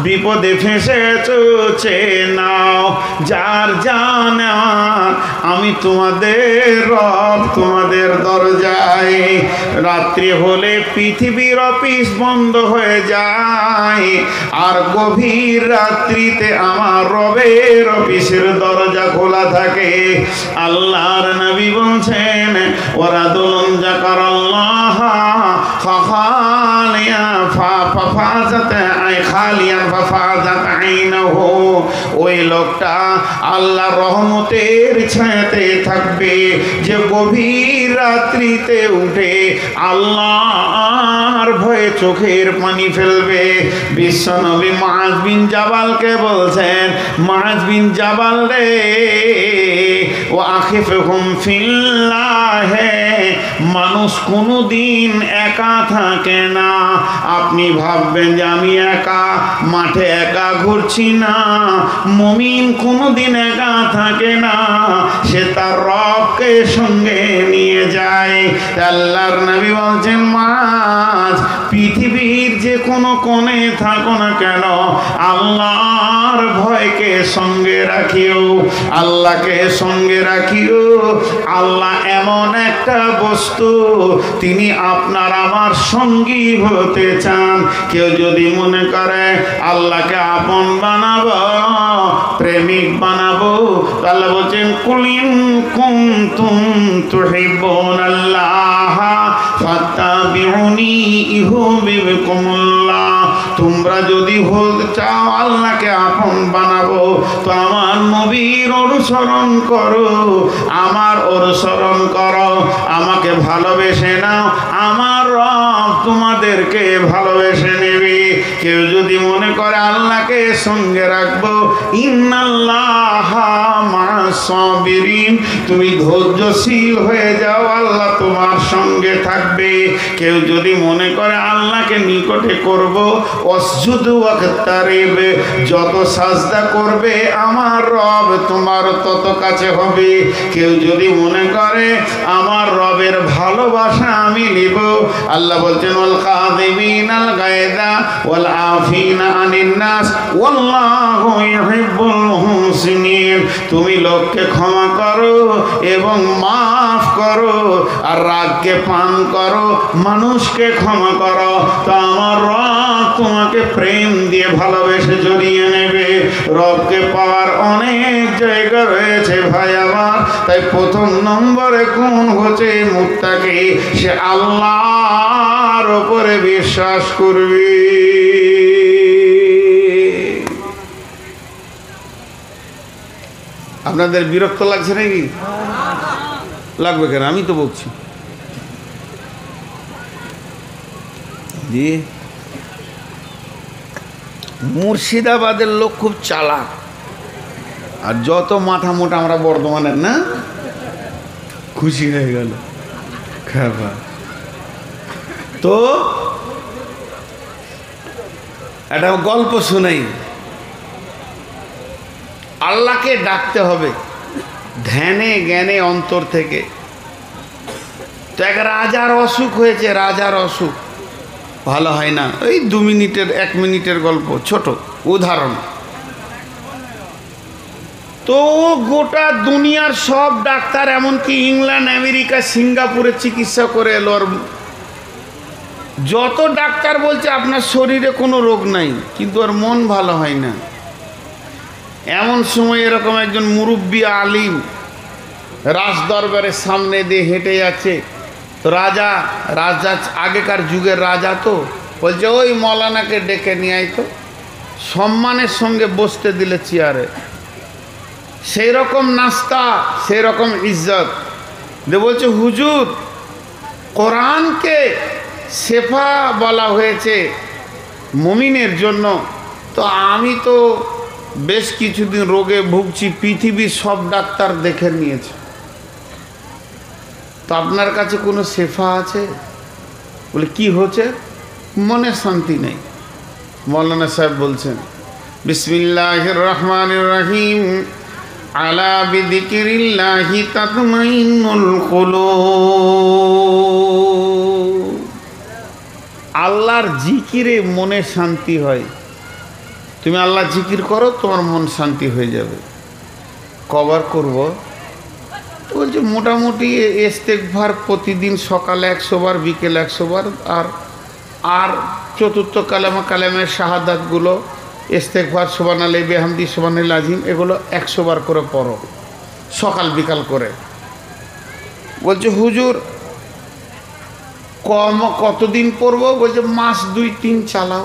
বিপদে ফেঁসেছ নাও, যার জানা আমি তোমাদের রব, তোমাদের দরজায়। রাত্রি হলে পৃথিবীর অফিস বন্ধ হয়ে যায়, আর গভীর রাত্রিতে আমার রবের অফিসের দরজা খোলা থাকে। আল্লাহর নবী বলছেন, ওয়ারাদুলুন যাকারাল্লাহ ফাখালিয়া ফাফাজাত খালিয়ান ফাফাজাত আইনাহু, ওই লোকটা আল্লাহর রহমতের ছায়াতে থাকবে, যে গভীর রাত্রিতে উঠে আল্লাহর ভয়ে চোখের পানি ফেলবে। বিশ্বনবী মুআজ বিন জাবালকে বলছেন, মুআজ বিন জাবাল রে, ও আখিফুহুম ফিল্লাহ, মানুষ কোনোদিন একা থাকে না। আপনি ভাববেন যে আমি একা মাঠে একা ঘুরছি না, মুমিন কোনোদিন একা থাকে না, সে তার রবকে সঙ্গে নিয়ে যায়। আল্লাহর নবী বলছেন, মুআজ পৃথিবীর যে কোনো কোণে থাকো না কেন, আল্লাহর ভয়কে সঙ্গে রাখিও, আল্লাহকে সঙ্গে রাখিও। আল্লাহ এমন একটা বস্তু, তিনি আপনার আমার সঙ্গী হতে চান। কেউ যদি মনে করে আল্লাহকে আপন বানাবো, প্রেমিক বানাবো, তাহলে বলছেন, কুলিন কুনতুম তুহিব্বুনাল্লাহ ফাত্তাবিউনি ইউহিব্বুকুমুল্লাহ। তোমরা যদি বলতে চাও আল্লাহকে আপন বানাবো, তো আমার নবীর অনুসরণ করো, আমার অনুসরণ করো, আমাকে ভালোবেসে নাও, আমার রব তোমাদেরকে ভালোবেসে নেবে। কেউ যদি মনে করে আল্লাহকে সঙ্গে রাখবো, ইন্নাল্লাহা মা'আস সাবিরিন, তুমি ধৈর্যশীল হয়ে যাও, আল্লাহ তোমার সঙ্গে থাকবে। কেউ যদি মনে করে আল্লাহকে নিকটে করব, ওয়াসজুদ ওয়াকতারিব, যত সাজদা করবে আমার রব তোমার তত কাছে হবে। কেউ যদি মনে করে আমার রবের ভালোবাসা আমি নিব, আল্লাহ বলছেন, ওয়াল কাযিমিনাল গায়যা ওয়াল আফিনা আনিন নাস ওয়াল্লাহু ইউহিব্বুল মুহসিনিন। তুমি লোককে ক্ষমা করো এবং মাফ করো, আর রাগকে পান করো, মানুষকে ক্ষমা করো, তো আমার রব তোমাকে প্রেম দিয়ে ভালোবেসে জড়িয়ে নেবে। রবকে পাওয়ার অনেক জায়গা রয়েছে ভাই আমার, তাই প্রথম নম্বরে কোন হচ্ছে মুত্তাকি, সে আল্লাহর উপরে বিশ্বাস করবে। আপনাদের বিরক্ত লাগছে নাকি? লাগবে কেন, আমি তো বলছি। জি, মুর্শিদাবাদের লোক খুব চালাক, আর যত মাথা মোটা আমরা বর্ধমানের না, খুশি হয়ে গেল। তো একটা গল্প শুনাই। আল্লাহকে ডাকতে হবে ধ্যানে জ্ঞানে অন্তর থেকে। তো এক রাজার অসুখ হয়েছে, রাজার অসুখ ভালো হয় না। এই 2 মিনিটের 1 মিনিটের গল্প, ছোট উদাহরণ। তো গোটা দুনিয়ার সব ডাক্তার, এমনকি ইংল্যান্ড আমেরিকা সিঙ্গাপুরে চিকিৎসা করে এলো, আর যত ডাক্তার বলছে আপনার শরীরে কোনো রোগ নাই, কিন্তু আর মন ভালো হয় না। এমন সময় এরকম একজন মুরব্বী আলিম রাজ দরবারের সামনে দিয়ে হেঁটে যাচ্ছে। তো রাজা আগেকার যুগের রাজা, তো বলছে, ওই মৌলানাকে ডেকে নিয়ে আয় তো। সম্মানের সঙ্গে বসতে দিলে চেয়ারে, সেই রকম নাস্তা, সেই রকম ইজ্জত দিয়ে বলছে, হুজুর কোরআনকে শেফা বলা হয়েছে মুমিনের জন্য, তো আমি তো বেশ কিছুদিন রোগে ভুগছি, পৃথিবীর সব ডাক্তার দেখে নিয়েছে, তো আপনার কাছে কোনো শেফা আছে? বলে, কি হচ্ছে? মনে শান্তি নেই। মৌলানা সাহেব বলছেন, বিসমিল্লাহির রহমানির রহিম, আলা বিযিকিরিল্লাহি তাতমাইন্নুল কুলুব। আল্লাহর জিকিরে মনে শান্তি হয়। তুমি আল্লাহ জিকির করো, তোমার মন শান্তি হয়ে যাবে। কবার করব? বলছে মোটামুটি ইস্তেগফার প্রতিদিন সকালে 100 বার, বিকেল 100 বার, আর চতুর্থ কালেমের শাহাদাতগুলো ইস্তেগফার, সুবহানাল্লাহি বিহামদি, সুবহানাল্লাহিল আযীম, এগুলো 100 বার করে পড়ো সকাল বিকাল করে। বলছে হুজুর কতদিন পড়বো? বলছে মাস 2-3 চালাও,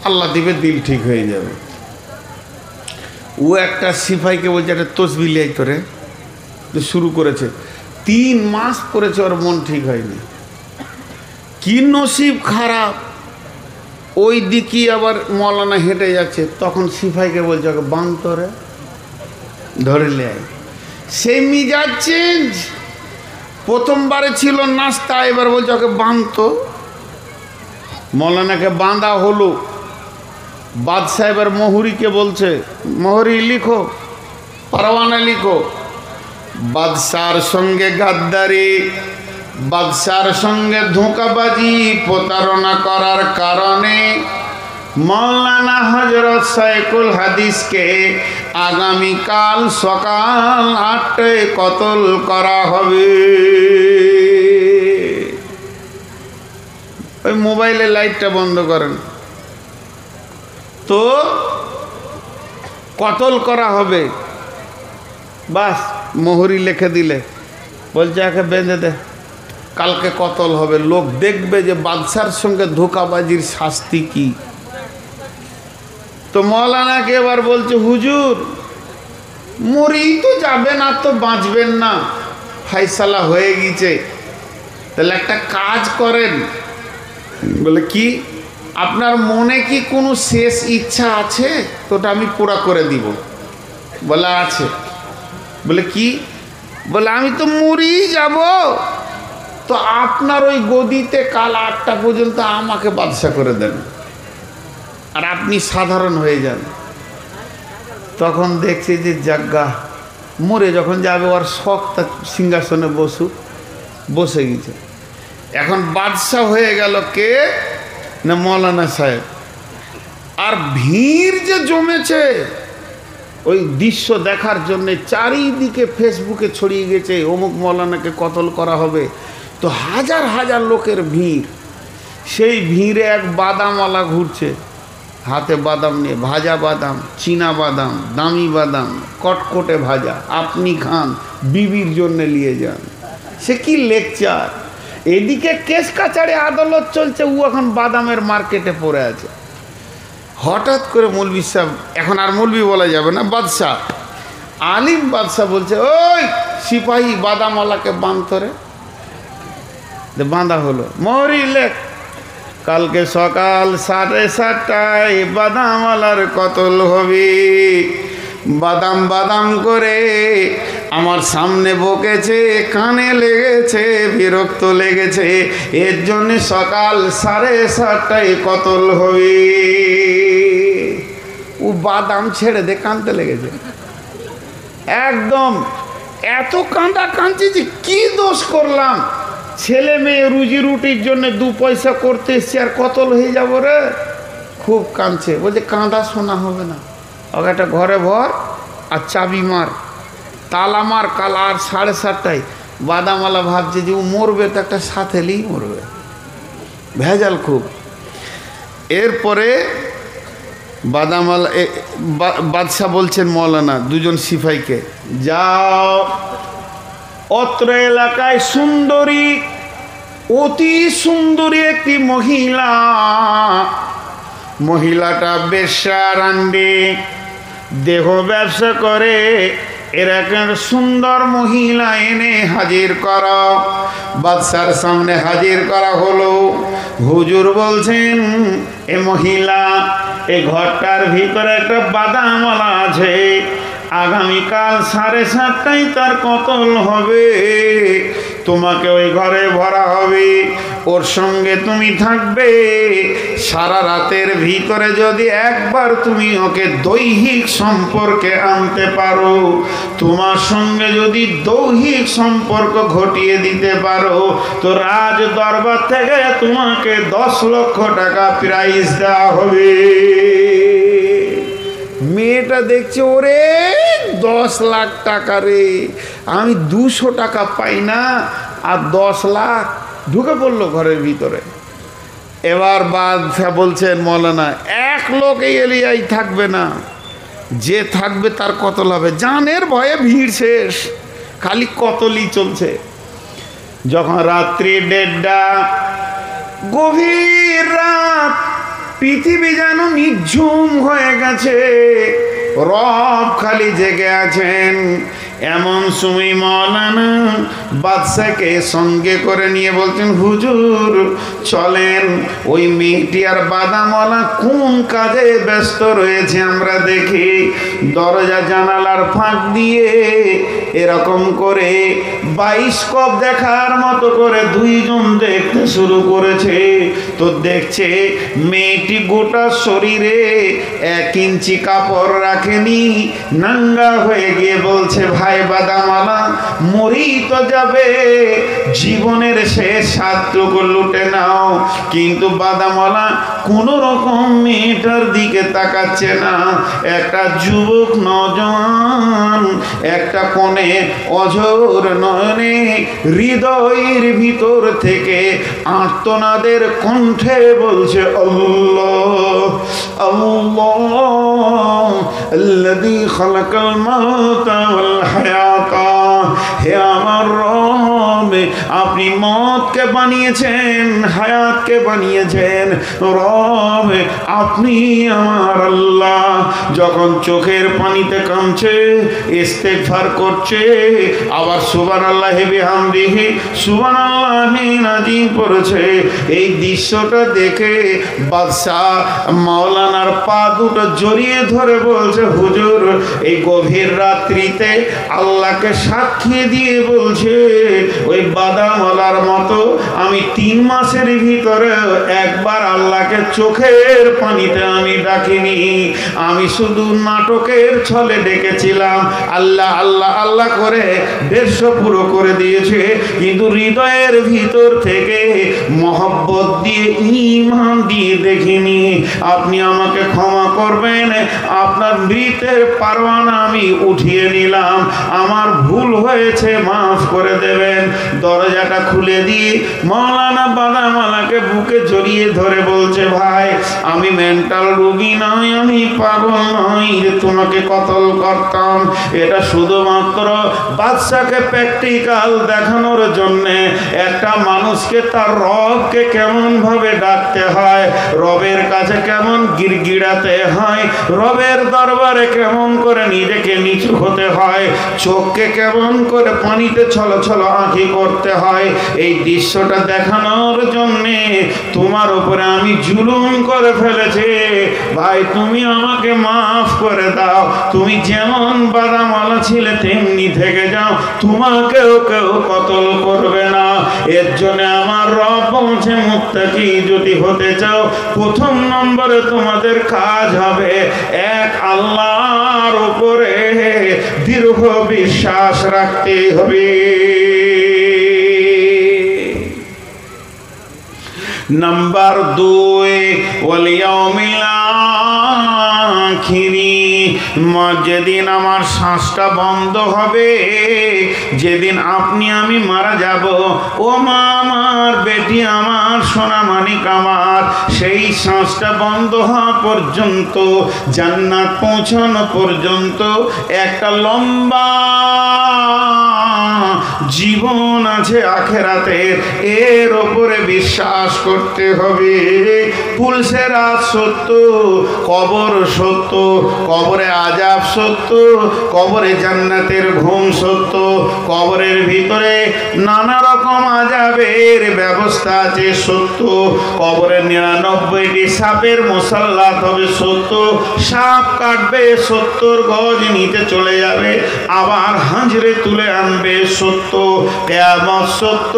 আল্লাহ দিবে দিল ঠিক হয়ে যাবে। ও একটা সিপাহীকে বলছে একটা তসবিহ লিয়াই তোরে, শুরু করেছে, 3 মাস করেছে, ওর মন ঠিক হয়নি। কি নসিব খারাপ, ওই দিকে আবার মৌলানা হেঁটে যাচ্ছে, তখন সিপাহীকে বলছে ওকে বাঁধ তোরে, ধরে লেয়। সেই মিজাজ চেঞ্জ। প্রথমবারে ছিল নাস্তা, এবার বলছে ওকে বাঁধতো। মৌলানাকে বাঁধা হলো। বাদশাহ এবার মোহরিকে বলছে, মোহরি লিখো, পরওয়ানা লিখো। বাদশার সঙ্গে গাদ্দারি, বাদশার সঙ্গে ধোঁকাবাজি, প্রতারণা করার কারণে মৌলানা হযরত শাইখুল হাদিসকে আগামীকাল সকাল 8টায় কতল করা হবে। ওই মোবাইলের লাইটটা বন্ধ করেন তো, কতল করা হবে। বাস মোহরি লিখে দিলে, বলছে একে বেঁধে দে, কালকে কতল হবে। লোক দেখবে যে বাদশার সঙ্গে ধোঁকাবাজির শাস্তি কি। তো মৌলানাকে এবার বলছে হুজুর মরেই তো যাবেন, আর তো বাঁচবেন না, ফাইসালা হয়ে গেছে, তাহলে একটা কাজ করেন। বলে কি? আপনার মনে কি কোনো শেষ ইচ্ছা আছে? তোটা আমি পুরা করে দিব। বলে আছে। বলে কি? বলে আমি তো মরেই যাব, তো আপনার ওই গদিতে কাল 8টা পর্যন্ত আমাকে বাদশা করে দেন, আর আপনি সাধারণ হয়ে যান। তখন দেখছি যে জাগ্গা মরে যখন যাবে, ওর শখ তার সিংহাসনে বসে গেছে। এখন বাদশা হয়ে গেল কে? না মৌলানা সাহেব। আর ভিড় যে জমেছে ওই দৃশ্য দেখার জন্যে, চারিদিকে ফেসবুকে ছড়িয়ে গেছে অমুক মৌলানাকে কতল করা হবে। তো হাজার হাজার লোকের ভিড়। সেই ভিড়ে এক বাদামওয়ালা ঘুরছে, হাতে বাদাম নিয়ে, ভাজা বাদাম, চীনা বাদাম, দামি বাদাম, কটকটে ভাজা, আপনি খান, বিবির জন্য নিয়ে যান। সে কি লেকচার! এদিকে কেস কাছাড়ে আদালত চলছে, ও এখন বাদামের মার্কেটে পড়ে আছে। হঠাৎ করে মৌলভী সাহেব, এখন আর মৌলভী বলা যাবে না, বাদশাহ, আলিম বাদশাহ বলছে ওই সিপাহী বাদামওয়ালাকে বাঁধতরে। বাঁধা হলো। মোহরি লেখ, কালকে সকাল 7:30টায় বাদামওয়ালার কতল হবে। বাদাম বাদাম করে আমার সামনে বকেছে, কানে লেগেছে, বিরক্ত লেগেছে, এর জন্য সকাল 7:30টায় কতল হবে। ও বাদাম ছেড়ে দে, কাঁদতে লেগেছে একদম। এত কাঁদছে যে কি দোষ করলাম, ছেলে মেয়ে রুজি রুটির জন্য 2 পয়সা করতে এসছে, আর কতল হয়ে যাব রে। খুব কাঁদছে। বলছে কাঁদা শোনা হবে না, ওকে একটা ঘরে ভর আর চাবি মার, তালা মার, কাল আর 7:30টায়। বাদামওয়ালা ভাবছে যে ও মরবে তো একটা সাথেলেই মরবে, ভেজাল খুব। এরপরে বাদামওয়ালা বাদশাহ বলছেন মৌলানা 2জন সিপাহীকে, যাও অত্র এলাকায় সুন্দরী, অতি সুন্দরী একটি মহিলাটা বেশ্যা, রান্ডি, দেহ ব্যবসা করে, এরকম সুন্দর মহিলা এনে হাজির করা। বাদশার সামনে হাজির করা হলো। হুজুর বলছেন এ মহিলা, এই ঘরটার ভিতরে একটা বাদামওয়ালা আছে, আগামীকাল 7:30টায় তার কতল হবে। তোমাকে ওই ঘরে ভরা হবে, ওর সঙ্গে তুমি থাকবে। সারা রাতের ভিতরে যদি একবার তুমি ওকে দৈহিক সম্পর্কে আনতে পারো, তোমার সঙ্গে যদি দৈহিক সম্পর্ক ঘটিয়ে দিতে পারো, তো রাজ দরবার থেকে তোমাকে 10 লক্ষ টাকা প্রাইজ দেওয়া হবে। মেয়েটা দেখছে ওরে 10 লাখ টাকা রে, আমি 200 টাকা পাই না আর 10 লাখ, ঢুকে পড়লো ঘরের ভিতরে। এবার বাদশা বলছেন মৌলানা এক লোক এই এলিয়ায় থাকবে না, যে থাকবে তার কতল হবে। জানের ভয়ে ভিড় শেষ, খালি কতলই চলছে। যখন রাত্রি 1:30, গভীর রাত, পৃথিবী যেন নিঝুম হয়ে গেছে, রব খালি জেগে আছেন। এমন সময় মৌলানা বাদশাকে সঙ্গে করে নিয়ে বলছেন হুজুর চলেন, ওই মেয়েটি আর বাদামওয়ালা কোন কাজে ব্যস্ত রয়েছে আমরা দেখি। দরজা জানালার ফাঁক দিয়ে এরকম করে বায়োস্কোপ দেখার মতো করে দুইজন দেখতে শুরু করেছে। তো দেখছে মেয়েটি গোটা শরীরে 1 ইঞ্চি কাপড় রাখেনি, নাঙ্গা হয়ে গিয়ে বলছে ভাই বাদামওয়ালা মরি তো যাবে, জীবনের শেষ স্বাদটুকু লুটে নাও। কিন্তু বাদামওয়ালা কোন রকম মেয়েটার দিকে তাকাচ্ছে না। একটা যুবক নওজোয়ান একটা কোণে অঝোর নয়নে হৃদয়ের ভিতর থেকে আর্তনাদের কণ্ঠে বলছে আল্লাহ আল্লাহ আল্লাযী খালাকাল মাউতা ওয়াল হায়াতা। হে আমার রব, আপনি মওতকে বানিয়েছেন, হায়াতকে বানিয়েছেন। রব আপনি আমার আল্লাহ। যখন চোখের পানিতে কামছে, ইস্তেগফার করছে, আবার সুবহানাল্লাহি বিহামদিহি সুবহানাল্লাহি নাযিম পড়ছে। এই দৃশ্যটা দেখে বাদশাহ মাওলানার পা দুটো জড়িয়ে ধরে বলছে হুজুর এই গভীর রাত্রিতে আল্লাহকে সাক্ষী দিয়ে বলছে ওই বাদামওয়ালার মতো আমি 3 মাসের ভিতরে একবার আল্লাহকে চোখের পানিতে আমি ডাকিনি। আমি শুধু নাটকের ছলে ডেকেছিলাম, আল্লাহ আল্লাহ আল্লাহ করে 150 পুরো করে দিয়েছে, কিন্তু হৃদয়ের ভিতর থেকে মহব্বত দিয়ে ঈমান দিয়ে দেখিনি। আপনি আমাকে ক্ষমা করবেন, আপনার মৃতের পারওয়ানা আমি উঠিয়ে নিলাম, আমার ভুল হয়েছে মাফ করে দেবেন। দরজাটা খুলে দিয়ে মাওলানা বাদামওয়ালাকে বুকে জড়িয়ে ধরে বলছে ভাই আমি মেন্টাল রোগী নই, আমি পাগল নই যে তোমাকে কতল করতাম। এটা শুধুমাত্র বাদশাকে প্র্যাকটিক্যাল দেখানোর জন্যে, একটা মানুষকে তার রবকে কেমন ভাবে ডাকতে হয়, রবের কাছে কেমন গিড়গিড়াতে হয়, রবের দরবারে কেমন করে নিজেকে নিচু হতে হয়, চোখকে কেমন করে পানিতে ছলছল আঁখি করতে হয়, এই দৃশ্যটা দেখানোর জন্যে তোমার উপরে আমি জুলুম করে ফেলেছি। ভাই তুমি আমাকে মাফ করে দাও, তুমি যেমন বাদামওয়ালা ছিলে তেমনি থেকে যাও, তোমাকেও কেউ কতল করবে না। এর জন্য আমার রব বলছে মুত্তাকি যদি হতে চাও, প্রথম নম্বরে তোমাদের কাজ হবে এক আল্লাহর উপরে দৃঢ় বিশ্বাস রাখতে হবে। নাম্বার 2 ওয়াল ইয়াউমিল আখিরি, যেদিন আমার শ্বাসটা বন্ধ হবে, যেদিন আপনি আমি মারা যাব, ও মা আমার বেটি আমার সোনা মানিক আমার, সেই শ্বাসটা বন্ধ হওয়া পর্যন্ত, জান্নাত পৌঁছানো পর্যন্ত একটা লম্বা জীবন আছে আখেরাতের, এর ওপরে বিশ্বাস করতে হবে। পুলসেরাত সত্য, কবর সত্য, কবরে আযাব সত্য, কবরে জান্নাতের ঘুম সত্য, কবরের ভিতরে নানা রকম আযাবের ব্যবস্থা আছে সত্য, কবরে 99টি সাপের মুসাল্লাত হবে সত্য, সাপ কাটবে 70 গজ নিতে চলে যাবে, আবার হাঁজরে তুলে আনবে সত্য, কিয়ামত সত্য,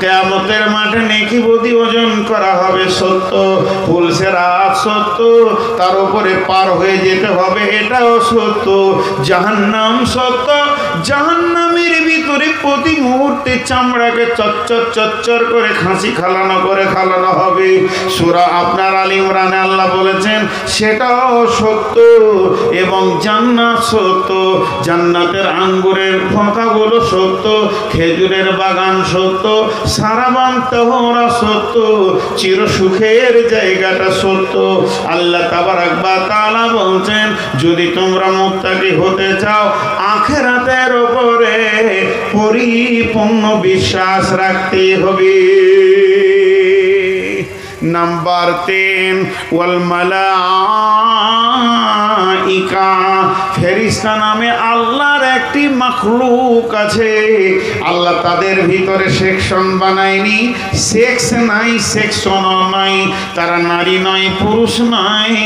কিয়ামতের মাঠে নেকি বদি ওজন করা হবে সত্য, পুলসেরাত সত্য, তার উপরে পার হয়ে যেতে হবে এটাও সত্য, জাহান্নাম সত্য, জাহান্নামের ভিতরে প্রতি মুহূর্তে চামড়াকে চচ্চর চচ্চর করে খাসি খালানো হবে। সূরা আপনার আলে ইমরানে আল্লাহ বলেছেন সেটাও সত্য এবং জান্নাত সত্য, জান্নাতের আঙ্গুরের কথাগুলো সত্য, খেজুরের বাগান সত্য, সারাবান তাহরা সত্য, চির সুখের জায়গাটা সত্য। আল্লাহ তাবারাক ওয়া তাআলা বলছেন যদি তোমরা মুত্তাকি হতে চাও আখিরাতের উপরে পরিপূর্ণ বিশ্বাস রাখতে হবে। নাম্বার 3 ওয়াল মালাইকা, ফেরেশতা নামে আল্লাহর একটি মাখলুক আছে। আল্লাহ তাদের ভিতরে সেকশন বানায়নি, সেক্স নাই, সেকশনও নাই, তারা নারী নয়, পুরুষ নয়,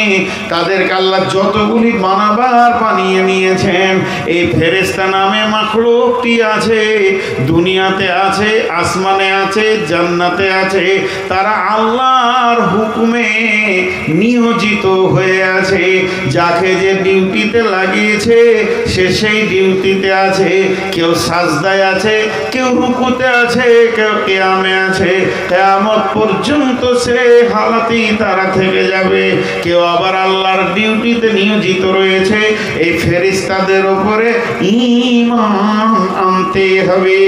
তাদেরকে আল্লাহ যতগুলি বানাবার বানিয়ে নিয়েছেন। এই ফেরেশতা নামে মাখলুকটি আছে, দুনিয়াতে আছে, আসমানে আছে, জান্নাতে আছে। তারা আল্লাহর হুকুমে নিয়োজিত হয়ে আছে। যাকে যে ডিউটিতে লাগিয়েছে সে সেই ডিউটিতে আছে। কেউ সাজদায় আছে, কেউ রুকুতে আছে, কেউ কিয়ামে আছে। কিয়ামত পর্যন্ত সে হালাতেই তারা থেকে যাবে। কেউ আবার আল্লাহর ডিউটিতে নিয়োজিত রয়েছে। এই ফেরেশতাদের উপরে ঈমান আনতে হবে।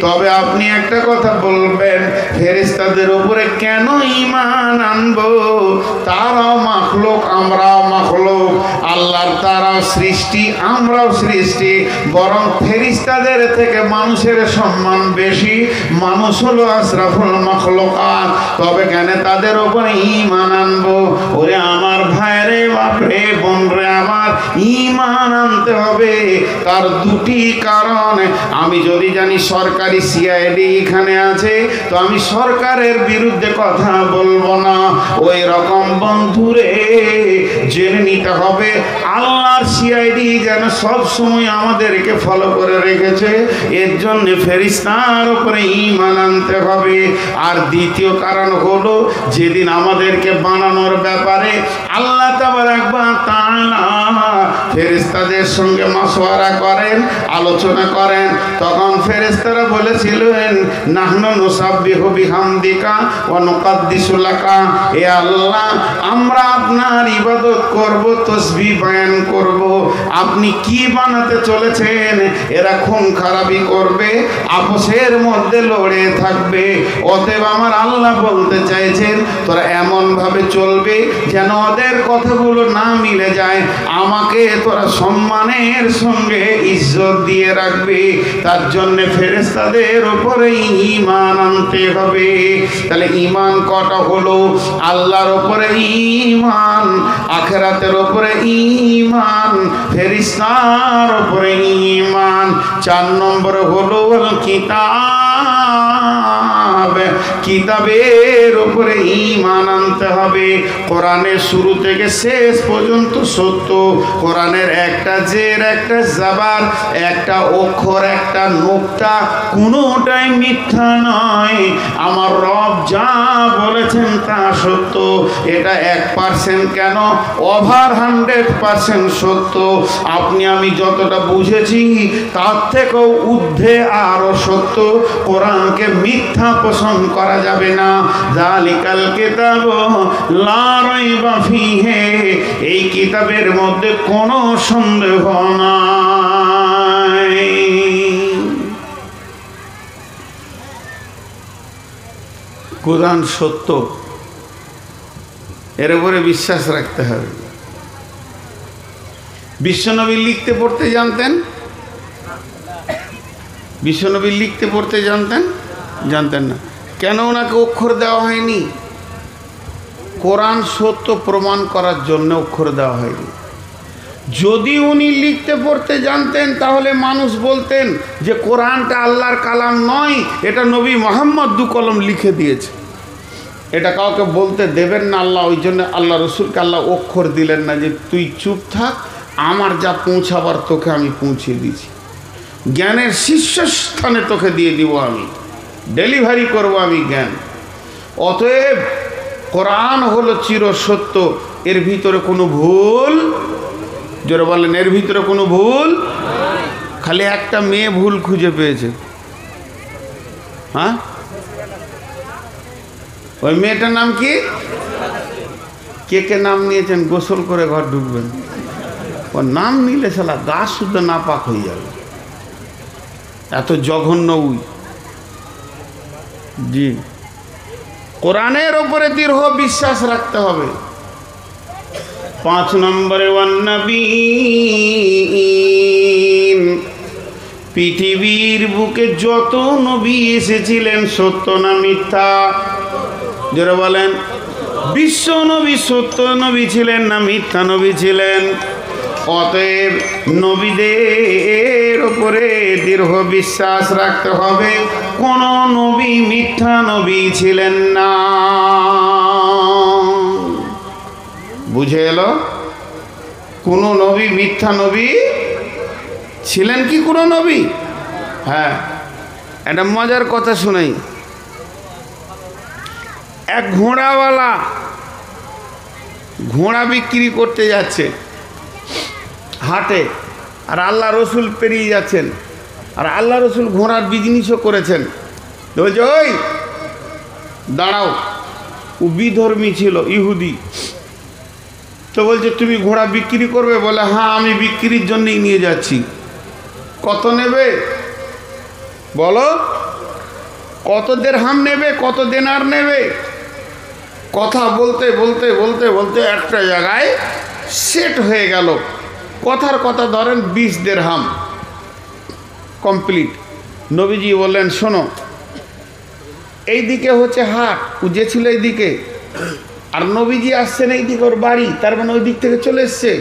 তবে আপনি একটা কথা বলবেন, ফেরেশতাদের উপরে কেন ঈমান আনবো? তারাও মাখলুক, আমরাও মাখলুক, আল্লাহর তারাও সৃষ্টি, আমরাও সৃষ্টি। বরং ফেরেশতাদের থেকে মানুষের সম্মান বেশি। মানুষ হলো আশরাফুল মাখলুকাত। তবে কেন তাদের উপরে ঈমান আনবো? ওরে আমার ভাইরে, বাপরে, বোনরে আমার, ঈমান আনতে হবে। তার দুটি কারণ। আমি যদি জানি সরকারি সিআইডি এখানে আছে তো আমি সরকারের বিরুদ্ধে কথা বলবো না। ওই রকম বন্ধুরে জেনে নিতে হবে আল্লাহর সিআইডি যেন সব সময় আমাদেরকে ফলো করে রেখেছে। এর জন্য ফেরেশতার উপরে ঈমান আনতে হবে। আর দ্বিতীয় কারণ হলো যেদিন আমাদেরকে বানানোর ব্যাপারে আল্লাহ তাবারাক ওয়া তাআলা ফেরেশতাদের সঙ্গে মাশওয়ারা করেন, আলোচনা করেন, তখন ফেরেশতারা বলেছিলেন নাহনু নুসাব্বিহু বিহামদিকা ওয়া নুকাদ্দিসু লাকা। হে আল্লাহ, আমরা আপনার ইবাদত করব, তাসবিহ বয়ান করব। আপনি কি বানাতে চলেছেন? এরা খুন খারাপি করবে, আপসের মধ্যে লড়ে থাকবে। অতএব আমার আল্লাহ বলতে চাইছেন তোরা এমন ভাবে চলবে যেন ওদের কথাগুলো না মিলে যায়। আমাকে তোরা সম্মানের সঙ্গে ইজ্জত দিয়ে রাখবে। তার জন্য ফেরেশতাদের উপরে ঈমান আনতে হবে। তাহলে ঈমান কটা হলো? আল্লাহর উপরে ঈমান, আখিরাতের উপরে ঈমান, ফেরেশতার উপরে ঈমান। 4 নম্বরে হলো কিতাব, কিতাবের উপরে ঈমান আনতে হবে। কোরআনের শুরু থেকে শেষ পর্যন্ত সত্য। কোরআনের একটা জের, একটা জাবার, একটা অক্ষর, একটা নুক্তা কোনোটাই মিথ্যা নয়। আমার রব যা বলেছেন তা সত্য। এটা 1% কেন, ওভার 100% সত্য। আপনি আমি যতটা বুঝেছি তার থেকেও ঊর্ধ্বে আরো সত্য। কোরআনকে মিথ্যা পোষণ করা যাবে না। যালিকাল কিতাবু লা রাইবা ফীহি, এই কিতাবের মধ্যে কোনো সন্দেহ নাই। কোরআন সত্য, এর উপরে বিশ্বাস রাখতে হবে। বিশ্বনবী লিখতে পড়তে জানতেন? বিশ্বনবী লিখতে পড়তে জানতেন? জানতেন না। কেন ওনাকে অক্ষর দেওয়া হয়নি? কোরআন সত্য প্রমাণ করার জন্য অক্ষর দেওয়া হয়নি। যদি উনি লিখতে পড়তে জানতেন তাহলে মানুষ বলতেন যে কোরআনটা আল্লাহর কালাম নয়, এটা নবী মুহাম্মদ 2 কলম লিখে দিয়েছে। এটা কাউকে বলতে দেবেন না আল্লাহ। ওই জন্য আল্লাহ রসুলকে আল্লাহ অক্ষর দিলেন না, যে তুই চুপ থাক, আমার যা পৌঁছাবার তোকে আমি পৌঁছে দিয়েছি। জ্ঞানের শীর্ষস্থানে তোকে দিয়ে দিব, আমি ডেলিভারি করব আমি জ্ঞান। অতএব কোরআন হলো চির সত্য, এর ভিতরে কোনো ভুল, জোরে বলেন, এর ভিতরে কোনো ভুল। খালি একটা মেয়ে ভুল খুঁজে পেয়েছে। হ্যাঁ, ওই মেয়েটার নাম কি? কে কে নাম নিয়েছেন? গোসল করে ঘর ঢুকবেন। ওর নাম নিলে শালা গা শুদ্ধ না পাক হয়ে যাবে, এত জঘন্য। জি, কোরআনের ওপরে দৃঢ় বিশ্বাস রাখতে হবে। 5 নম্বরে ওয়ান্নাবিয়্যিন, পৃথিবীর বুকে যত নবী এসেছিলেন সত্য না মিথ্যা? যারা বলেন বিশ্ব নবী সত্য নবী ছিলেন না মিথ্যা নবী ছিলেন? অতএব নবীদের ওপরে দৃঢ় বিশ্বাস রাখতে হবে। কোন নবী মিথ্যা নবী ছিলেন না। বুঝে এলো? কোন নবী মিথ্যা নবী ছিলেন কি কোন নবী? হ্যাঁ, একটা মজার কথা শুনাই। এক ঘোড়াওয়ালা ঘোড়া বিক্রি করতে যাচ্ছে হাটে, আর আল্লাহ রসুল পেরিয়ে যাচ্ছেন, আর আল্লাহ রসুল ঘোড়ার বিজনেসও করেছেন। বলছে ওই দাঁড়াও, ও বিধর্মী ছিল, ইহুদি। তো বলছে তুমি ঘোড়া বিক্রি করবে? বলে হ্যাঁ, আমি বিক্রির জন্যই নিয়ে যাচ্ছি। কত নেবে বলো? কত দেরহাম নেবে, কত দেনার নেবে? কথা বলতে বলতে বলতে বলতে একটা জায়গায় সেট হয়ে গেল। কথার কথা ধরেন 20 দেরহাম কমপ্লিট। নবীজি বললেন শোনো, এই দিকে হচ্ছে হাট, ও যে ছিল এই দিকে, আর নবীজি আসছেন এই দিকে, ওর বাড়ি, তার মানে ওই দিক থেকে চলে এসছে,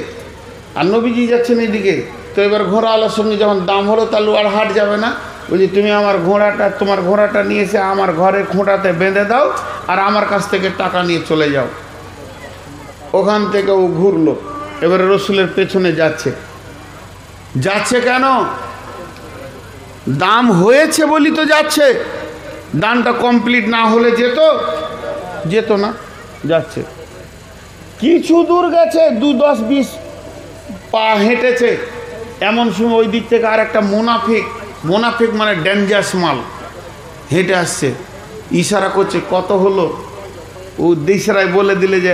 আর নবীজি যাচ্ছেন এই দিকে। তো এবার ঘোড়াওয়ালার সঙ্গে যখন দাম হলো, তাহলে আর হাট যাবে না। বলছি তুমি আমার ঘোড়াটা, তোমার ঘোড়াটা নিয়ে এসে আমার ঘরে খুঁটাতে বেঁধে দাও, আর আমার কাছ থেকে টাকা নিয়ে চলে যাও। ওখান থেকে ও ঘুরলো, এবারে রসুলের পেছনে যাচ্ছে। যাচ্ছে কেন? দাম হয়েছে বলি তো যাচ্ছে। দামটা কমপ্লিট না হলে যেত না, যাচ্ছে। কিছু দূর গেছে, 2, 10, 20 পা হেঁটেছে। এমন সময় ওই দিক থেকে আর একটা মুনাফিক মানে ডেঞ্জারাস মাল হেঁটে আসছে। ইশারা করছে কত হলো? ও দিশারায় বলে দিলে যে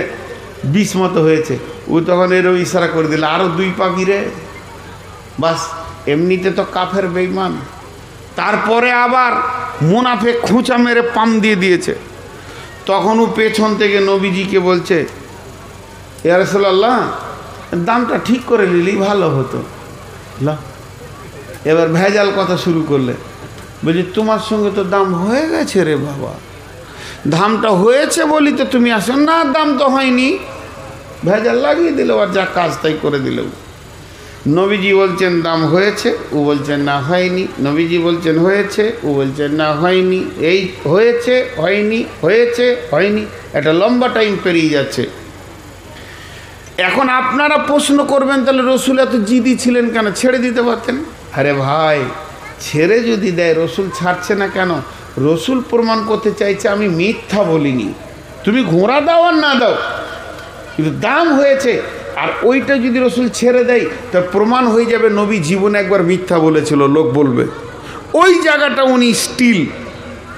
20 মতো হয়েছে। ও তখন এরও ইশারা করে দিলে আরও 2 পা গিরে। বাস, এমনিতে তো কাফের বেঈমান। তারপরে আবার মুনাফিক খুঁচা মেরে পাম দিয়ে দিয়েছে। তখন ও পেছন থেকে নবীজিকে বলছে ইয়া রাসূলুল্লাহ, দামটা ঠিক করে নিলেই ভালো হতো। এবার ভেজাল কথা শুরু করলে। বলছি তোমার সঙ্গে তো দাম হয়ে গেছে রে বাবা, দামটা হয়েছে বলি তো তুমি আসো না, দাম তো হয়নি। ভেজাল লাগিয়ে দিল, আর যা কাজ তাই করে দিল। নবীজি বলছেন দাম হয়েছে, ও বলছেন না হয়নি। নবীজি বলছেন হয়েছে, ও বলছেন না হয়নি। এই হয়েছে হয়নি, হয়েছে হয়নি, একটা লম্বা টাইম পেরিয়ে যাচ্ছে। এখন আপনারা প্রশ্ন করবেন তাহলে রসুল এত জিদি ছিলেন কেন? ছেড়ে দিতে পারতেন। আরে ভাই, ছেড়ে যদি দেয় রসুল ছাড়ছে না কেন? রসুল প্রমাণ করতে চাইছে আমি মিথ্যা বলিনি। তুমি ঘোড়া দাও আর না দাও, কিন্তু দাম হয়েছে। আর ওইটা যদি রসুল ছেড়ে দেয় তা প্রমাণ হয়ে যাবে নবী জীবনে একবার মিথ্যা বলেছিল, লোক বলবে। ওই জায়গাটা উনি স্টিল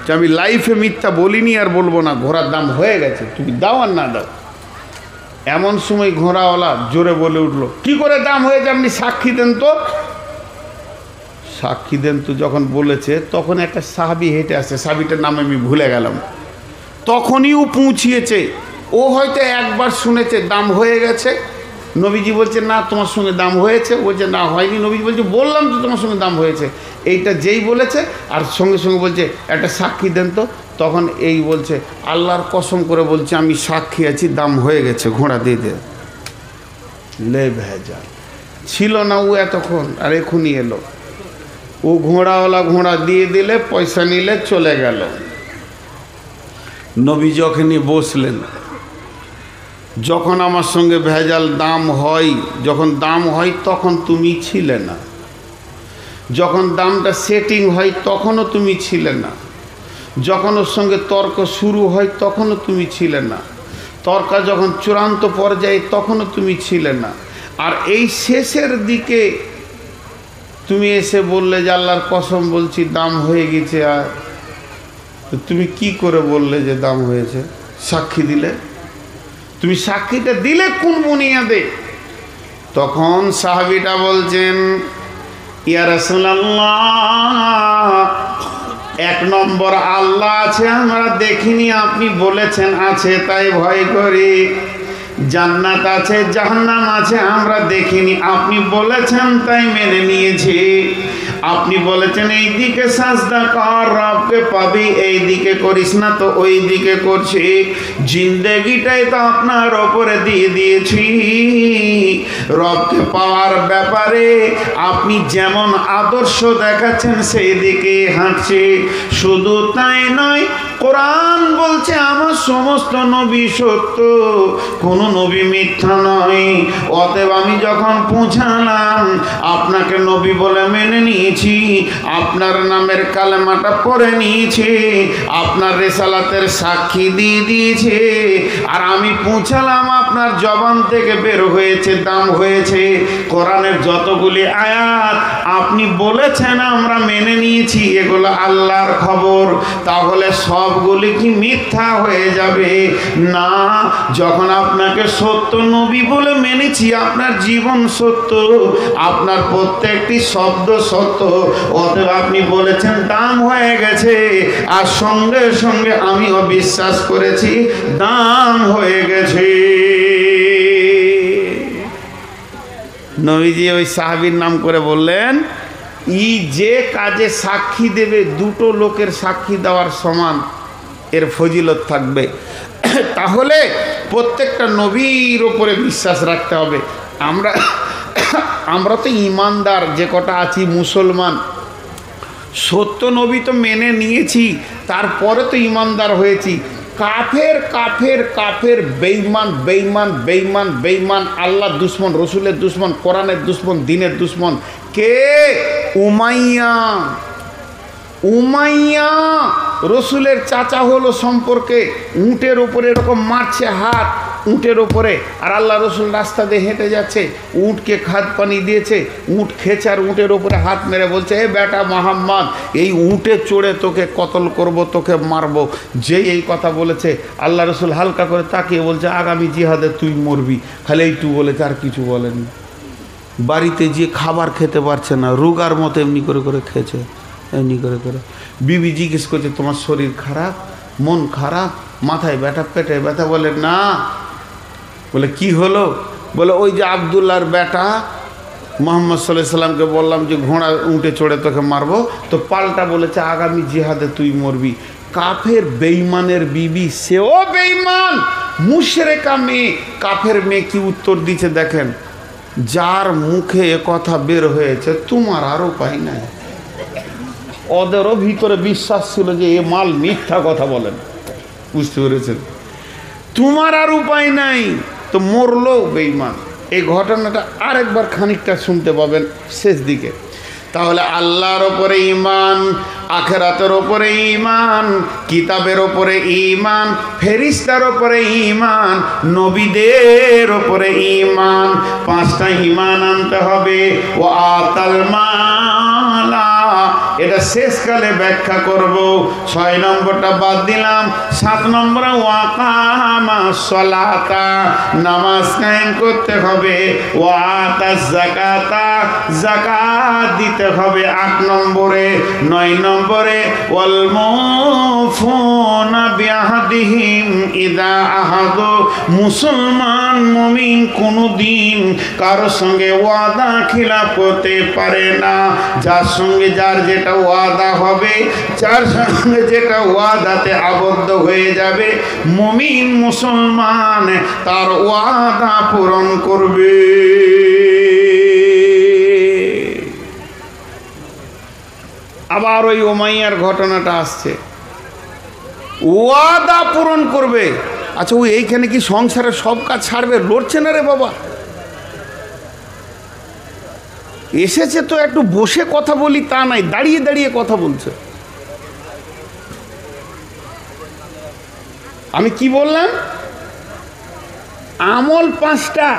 যে আমি লাইফে মিথ্যা বলিনি আর বলবো না, ঘোড়ার দাম হয়ে গেছে, তুমি দাও আর না দাও। এমন সময় ঘোড়াওয়ালা জোরে বলে উঠলো, কি করে দাম হয়েছে আপনি সাক্ষী দেন তো। সাক্ষী দেন তো যখন বলেছে, তখন একটা সাহাবী হেঁটে আসছে, সাহাবীটার নাম আমি ভুলে গেলাম। তখনই ও পৌঁছিয়েছে। ও হয়তো একবার শুনেছে দাম হয়ে গেছে। নবীজি বলছে না তোমার সঙ্গে দাম হয়েছে, বলছে না হয়নি। নবীজি বলছে বললাম তো তোমার সঙ্গে দাম হয়েছে। এইটা যেই বলেছে আর সঙ্গে সঙ্গে বলছে একটা সাক্ষী দেন তো। তখন এই বলছে আল্লাহর কসম করে বলছে আমি সাক্ষী আছি, দাম হয়ে গেছে, ঘোড়া দিয়ে দে। লে ভেজা ছিল না ও এতক্ষণ, আর এখনই এলো। ও ঘোড়াওয়ালা ঘোড়া দিয়ে দিলে, পয়সা নিলে, চলে গেল। নবী যখনই বসলেন, যখন আমার সঙ্গে ভেজাল দাম হয়, যখন দাম হয় তখন তুমি ছিলে না, যখন দামটা সেটিং হয় তখনও তুমি ছিলে না, যখন ওর সঙ্গে তর্ক শুরু হয় তখনও তুমি ছিলে না, তর্ক যখন চূড়ান্ত পর্যায়ে তখনও তুমি ছিলে না। আর এই শেষের দিকে তুমি এসে বললে যে আল্লাহর কসম বলছি দাম হয়ে গেছে। আর তো তুমি কি করে বললে যে দাম হয়েছে? সাক্ষী দিলে? তুমি সাক্ষীটা দিলে কোন বুনিয়াদে? তখন সাহাবীটা বলছেন, ইয়া রাসূলুল্লাহ, এক নম্বর আল্লাহ আছে আমরা দেখিনি, আপনি বলেছেন আছে তাই ভয় করি। জান্নাত আছে জাহান্নাম আছে আমরা দেখিনি, আপনি বলেছেন তাই মেনে নিয়েছি। আপনি বলেছেন এই দিকে সাজদা কর, রবকে পাবি, এই দিকে করিস না তো ওই দিকে করছি। জিন্দেগিটাই তো আপনার ওপরে দিয়ে দিয়েছি। রবকে পাওয়ার ব্যাপারে আপনি যেমন আদর্শ দেখাচ্ছেন সেই দিকে হাঁটছি। শুধু তাই নয়, কোরআন বলছে আমার সমস্ত নবী সত্য, কোন নবী মিথ্যা নয়। অতএব আমি যখন পৌঁছালাম আপনাকে নবী বলে মেনে নিয়েছি, আপনার নামের কালেমাটা পড়ে নিয়েছি, আপনার রিসালাতের সাক্ষী দিয়ে দিয়েছে। আর আমি পৌঁছালাম আপনার জবান থেকে বের হয়েছে, দাম হয়েছে কোরআনের যতগুলি আয়াত আপনি বলেছেন আমরা মেনে নিয়েছি, এগুলো আল্লাহর খবর। তাহলে সবগুলি কি মিথ্যা হয়ে যাবে? না, যখন আপনাকে সত্য নবী বলে মেনেছি, আপনার জীবন সত্য, আপনার প্রত্যেকটি শব্দ সত্য। অতএব আপনি বলেছেন দাম হয়ে গেছে, আর সঙ্গে সঙ্গে আমিও বিশ্বাস করেছি দাম হয়ে গেছে। নবীজি ওই সাহাবীর নাম করে বললেন, ই যে কাজে সাক্ষী দেবে দুটো লোকের সাক্ষী দেওয়ার সমান এর ফজিলত থাকবে। তাহলে প্রত্যেকটা নবীর ওপরে বিশ্বাস রাখতে হবে। আমরা তো ইমানদার যে কটা আছি মুসলমান, সত্য নবী তো মেনে নিয়েছি, তারপরে তো ইমানদার হয়েছি। কাফের কাফের কাফের, বেঈমান বেঈমান বেঈমান বেঈমান, আল্লাহ দুশ্মন, রসুলের দুশ্মন, কোরআনের দুশ্মন, দিনের দুশ্মন কে? উমাইয়া। উমাইয়া রসুলের চাচা হলো সম্পর্কে। উটের ওপরে এরকম মারছে হাত, উটের ওপরে, আর আল্লাহ রসুল রাস্তা দিয়ে হেঁটে যাচ্ছে, উটকে খাদ পানি দিয়েছে, উট খেছে, আর উটের ওপরে হাত মেরে বলছে, এ বেটা মোহাম্মদ, এই উটে চড়ে তোকে কতল করব, তোকে মারবো। যে এই কথা বলেছে, আল্লাহ রসুল হালকা করে তাকিয়ে বলছে, আগামী জিহাদে তুই মরবি। খালি এইটু বলেছে, আর কিছু বলেনি। বাড়িতে যে খাবার খেতে পারছে না, রোগার মতো এমনি করে করে খেয়েছে, এমনি করে করে। বিবি জিজ্ঞেস করছে, তোমার শরীর খারাপ, মন খারাপ, মাথায় ব্যথা, পেটে ব্যথা? বলে না। বলে কি হলো? বলে ওই যে আবদুল্লাহর বেটা মোহাম্মদ সাল্লাল্লাহু আলাইহি সাল্লামকে বললাম যে ঘোড়া উঠে চড়ে তোকে মারবো, তো পাল্টা বলেছে আগামী জিহাদে তুই মরবি। কাফের বেঈমানের বিবি, সেও বেঈমান, মুশরিকা মেয়ে। কাফের মেয়ে কি উত্তর দিচ্ছে দেখেন, যার মুখে এ কথা বের হয়েছে তোমার আর উপায় নাই। ওদেরও ভিতরে বিশ্বাস ছিল যে এ মাল মিথ্যা কথা বলেন, বুঝতে পেরেছেন? তোমার আর উপায় নাই, তো মরলো বেঈমান। এই ঘটনাটা আরেকবার খানিকটা শুনতে পাবেন শেষ দিকে। তাহলে আল্লাহর ওপরে ঈমান, আখিরাতের ওপরে ঈমান, কিতাবের ওপরে ঈমান, ফেরেশতার ওপরে ঈমান, নবীদের ওপরে ঈমান, পাঁচটা ঈমান আনতে হবে। ও আতাল মালা, এটা শেষকালে ব্যাখ্যা করব। 6 নম্বরটা বাদ দিলাম। 7 নম্বরে ওয়াকামা সলাতা, নামাজ কায়েম করতে হবে। ওয়াতা যাকাতা, যাকাত দিতে হবে 8 নম্বরে। 9 নম্বরে ওয়াল মুফুনা বিআহদিহিম ইদা আহাদু, মুসলমান মুমিন কোনদিন কারোর সঙ্গে ওয়াদা খিলাফ করতে পারে না। যার সঙ্গে যার যেটা ওয়াদা হবে, যার সঙ্গে যেটা ওয়াদাতে আবদ্ধ হয়ে যাবে, মুমিন মুসলমান তার ওয়াদা পূরণ করবে। আবার ওই উমাইয়ার ঘটনাটা আসছে, ওয়াদা পূরণ করবে। আচ্ছা, ওই এইখানে কি সংসারের সব কাজ ছাড়বে? লড়ছে না রে বাবা, এসেছে তো একটু বসে কথা বলি তা নাই, দাঁড়িয়ে দাঁড়িয়ে কথা বলছে। আমি কি বললাম? আমল 5টা,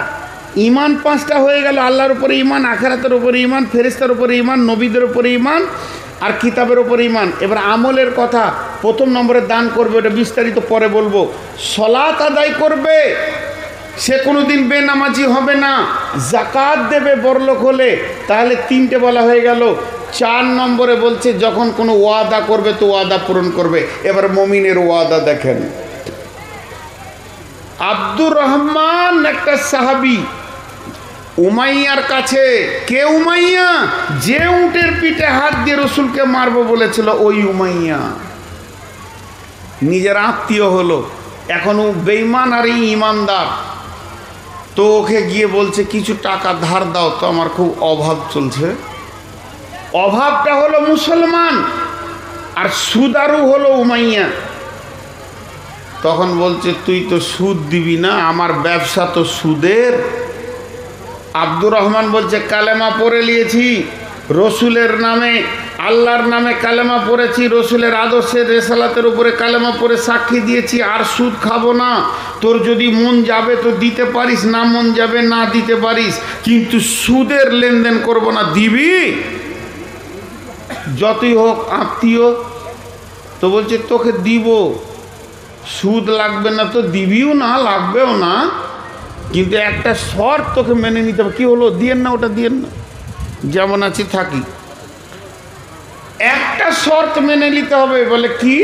ইমান পাঁচটা হয়ে গেল, আল্লাহর উপরে ইমান, আখিরাতের উপরে ইমান, ফেরেশতার উপরে ইমান, নবীদের উপরে ইমান আর কিতাবের উপরে ইমান। এবার আমলের কথা, প্রথম নম্বরে দান করবে, ওটা বিস্তারিত পরে বলবো। সালাত আদায় করবে, সে কোনোদিন বেনামাজি হবে না। যাকাত দেবে বড়লোক হলে, তাহলে তিনটে বলা হয়ে গেল। 4 নম্বরে বলছে যখন কোনো ওয়াদা করবে তো ওয়াদা পূরণ করবে। এবার মুমিনের ওয়াদা দেখেন। আব্দুর রহমান একটা সাহাবী, উমাইয়ার কাছে। কে উমাইয়া? যে উটের পিঠে হাত দিয়ে রসুলকে মারবো বলেছিল, ওই উমাইয়া। নিজের আত্মীয় হলো, এখন ও বেঈমান আর ইমানদার। তো ওকে গিয়ে বলছে কিছু টাকা ধার দাও তো, আমার খুব অভাব চলছে। অভাবটা হলো মুসলমান আর সুদারু হলো উমাইয়া। তখন বলছে তুই তো সুদ দিবি না, আমার ব্যবসা তো সুদের। আব্দুর রহমান বলছে কালেমা পড়ে নিয়েছি, রসুলের নামে, আল্লাহর নামে কালেমা পড়েছি, রসুলের আদর্শের রেসালাতের উপরে কালেমা পড়ে সাক্ষী দিয়েছি, আর সুদ খাবো না। তোর যদি মন যাবে তো দিতে পারিস, না মন যাবে না দিতে পারিস, কিন্তু সুদের লেনদেন করব না। দিবি? যতই হোক আত্মীয়। তো বলছে তোকে দিব, সুদ লাগবে না তো দিবিও না, লাগবেও না, কিন্তু একটা শর্ত তোকে মেনে নিতে হবে। কি হলো? দিয়েন না, ওটা দিয়েন না, যেমন আছি থাকি। একটা শর্ত মেনে নিতে হবে। বলে কি?